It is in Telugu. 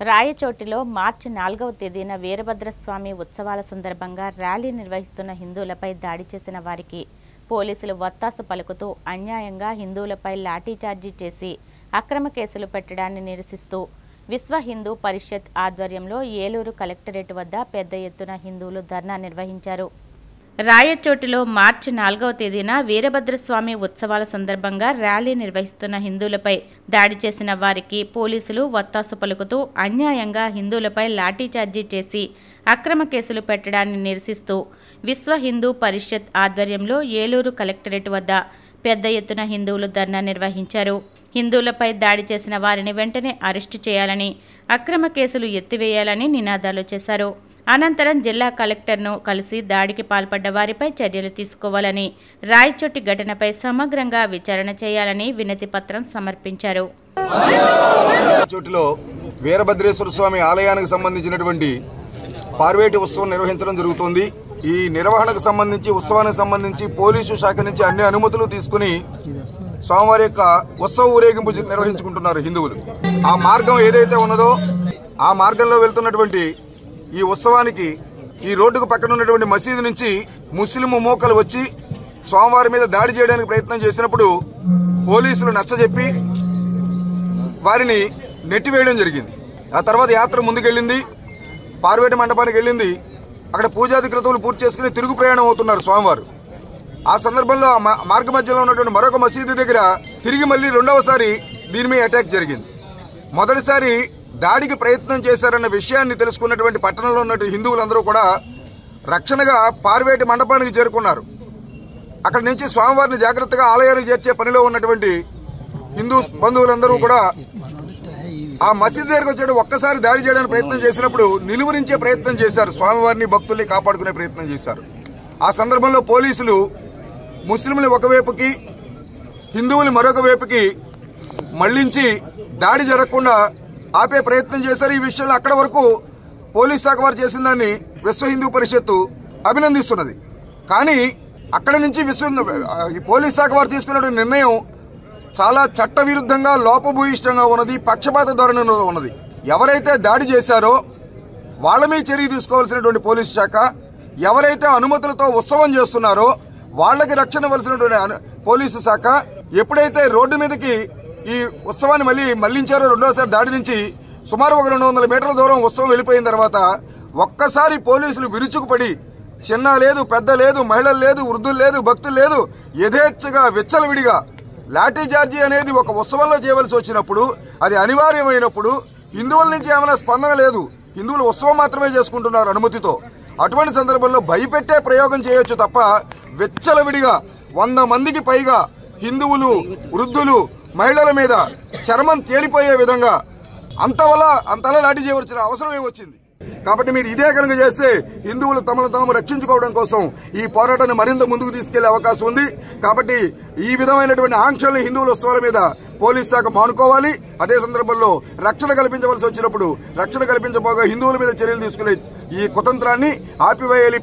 రాయచోటిలో మార్చి 4వ తేదీన వీరభద్రస్వామి ఉత్సవాల సందర్భంగా ర్యాలీ నిర్వహిస్తున్న హిందువులపై దాడి చేసిన వారికి పోలీసులు వత్తాసు పలుకుతూ అన్యాయంగా హిందువులపై లాఠీచార్జీ చేసి అక్రమ కేసులు పెట్టడాన్ని నిరసిస్తూ విశ్వ హిందూ పరిషత్ ఆధ్వర్యంలో ఏలూరు కలెక్టరేట్ వద్ద పెద్ద ఎత్తున హిందువులు ధర్నా నిర్వహించారు. రాయచోటిలో మార్చి 4వ తేదీన వీరభద్రస్వామి ఉత్సవాల సందర్భంగా ర్యాలీ నిర్వహిస్తున్న హిందువులపై దాడి చేసిన వారికి పోలీసులు వత్తాసు పలుకుతూ అన్యాయంగా హిందువులపై లాఠీచార్జీ చేసి అక్రమ కేసులు పెట్టడాన్ని నిరసిస్తూ విశ్వ హిందూ పరిషత్ ఆధ్వర్యంలో ఏలూరు కలెక్టరేట్ వద్ద పెద్ద ఎత్తున హిందువులు ధర్నా నిర్వహించారు. హిందువులపై దాడి చేసిన వారిని వెంటనే అరెస్టు చేయాలని, అక్రమ కేసులు ఎత్తివేయాలని నినాదాలు చేశారు. అనంతరం జిల్లా కలెక్టర్ను కలిసి దాడికి పాల్పడ్డ వారిపై చర్యలు తీసుకోవాలని, రాయచోటి ఘటనపై సమగ్రంగా విచారణ చేయాలని వినతి పత్రం సమర్పించారు. రాయచోటిలో వీరభద్రేశ్వర స్వామి ఆలయానికి సంబంధించినటువంటి పార్వేటి ఉత్సవం నిర్వహించడం జరుగుతోంది. ఈ నిర్వహణకు సంబంధించి, ఉత్సవానికి సంబంధించి పోలీసు శాఖ నుంచి అన్ని అనుమతులు తీసుకుని స్వామివారి యొక్క ఉత్సవ ఊరేగింపు నిర్వహించుకుంటున్నారు హిందువులు. ఆ మార్గం ఏదైతే ఉన్నదో ఆ మార్గంలో వెళ్తున్నటువంటి ఈ ఉత్సవానికి ఈ రోడ్డుకు పక్కన ఉన్నటువంటి మసీదు నుంచి ముస్లిం మోకలు వచ్చి స్వామివారి మీద దాడి చేయడానికి ప్రయత్నం చేసినప్పుడు పోలీసులు నచ్చజెప్పి వారిని నెట్టివేయడం జరిగింది. ఆ తర్వాత యాత్ర ముందుకెళ్లింది, పార్వేటి మండపానికి వెళ్లింది. అక్కడ పూజాధికృతులు పూర్తి చేసుకుని తిరుగు ప్రయాణం అవుతున్నారు స్వామివారు. ఆ సందర్భంలో మార్గ మధ్యలో ఉన్నటువంటి మరొక మసీదు దగ్గర తిరిగి మళ్లీ రెండవసారి దీని మీద అటాక్ జరిగింది. మొదటిసారి దాడికి ప్రయత్నం చేశారన్న విషయాన్ని తెలుసుకున్నటువంటి పట్టణంలో ఉన్న హిందువులందరూ కూడా రక్షణగా పార్వేటి మండపానికి చేరుకున్నారు. అక్కడి నుంచి స్వామివారిని జాగ్రత్తగా ఆలయానికి చేర్చే పనిలో ఉన్నటువంటి హిందూ బంధువులందరూ కూడా ఆ మసీదు దగ్గరకు వచ్చాడు. ఒక్కసారి దాడి చేయడానికి ప్రయత్నం చేసినప్పుడు నిలువరించే ప్రయత్నం చేశారు, స్వామివారిని భక్తుల్ని కాపాడుకునే ప్రయత్నం చేశారు. ఆ సందర్భంలో పోలీసులు ముస్లింలు ఒకవైపుకి, హిందువులు మరొక వైపుకి మళ్లించి దాడి జరగకుండా ఆపే ప్రయత్నం చేశారు. ఈ విషయంలో అక్కడ వరకు పోలీస్ శాఖ వారు చేసిన దాన్ని విశ్వ హిందూ పరిషత్తు అభినందిస్తున్నది. కానీ అక్కడి నుంచి పోలీస్ శాఖ వారు తీసుకున్న నిర్ణయం చాలా చట్టవిరుద్ధంగా, లోపభూయిష్టంగా ఉన్నది, పక్షపాత ధోరణిలో ఉన్నది. ఎవరైతే దాడి చేశారో వాళ్ల మీద చర్య తీసుకోవాల్సినటువంటి పోలీసు శాఖ, ఎవరైతే అనుమతులతో ఉత్సవం చేస్తున్నారో వాళ్లకి రక్షణ ఇవ్వాల్సినటువంటి పోలీసు శాఖ, ఎప్పుడైతే రోడ్డు మీదకి ఈ ఉత్సవాన్ని మళ్లించారో రెండోసారి దాడి నుంచి సుమారు 200 మీటర్ల దూరం ఉత్సవం వెళ్లిపోయిన తర్వాత ఒక్కసారి పోలీసులు విరుచుకుపడి చిన్న లేదు, పెద్ద లేదు, మహిళలు లేదు, వృద్ధులు లేదు, భక్తులు లేదు, యథేచ్ఛగా విచ్చలవిడిగా లాఠీ చార్జీ అనేది ఒక ఉత్సవంలో చేయవలసి వచ్చినప్పుడు, అది అనివార్యమైనప్పుడు హిందువుల నుంచి ఏమైనా స్పందన లేదు. హిందువులు ఉత్సవం మాత్రమే చేసుకుంటున్నారు అనుమతితో. అటువంటి సందర్భంలో భయపెట్టే ప్రయోగం చేయొచ్చు తప్ప విచ్చలవిడిగా 100 మందికి పైగా హిందువులు, వృద్ధులు, మహిళల మీద చర్మం తేలిపోయే విధంగా అంతలా లాఠీ చేయవలసిన అవసరం ఏమొచ్చింది? కాబట్టి మీరు ఇదే కనుక చేస్తే హిందువులు తమను తాము రక్షించుకోవడం కోసం ఈ పోరాటాన్ని మరింత ముందుకు తీసుకెళ్లే అవకాశం ఉంది. కాబట్టి ఈ విధమైనటువంటి ఆంక్షల్ని హిందువుల ఉత్సవాల మీద పోలీస్ శాఖ మానుకోవాలి. అదే సందర్భంలో రక్షణ కల్పించవలసి వచ్చినప్పుడు రక్షణ కల్పించబోగా హిందువుల మీద చర్యలు తీసుకునే ఈ కుతంత్రాన్ని ఆపివేయాలి.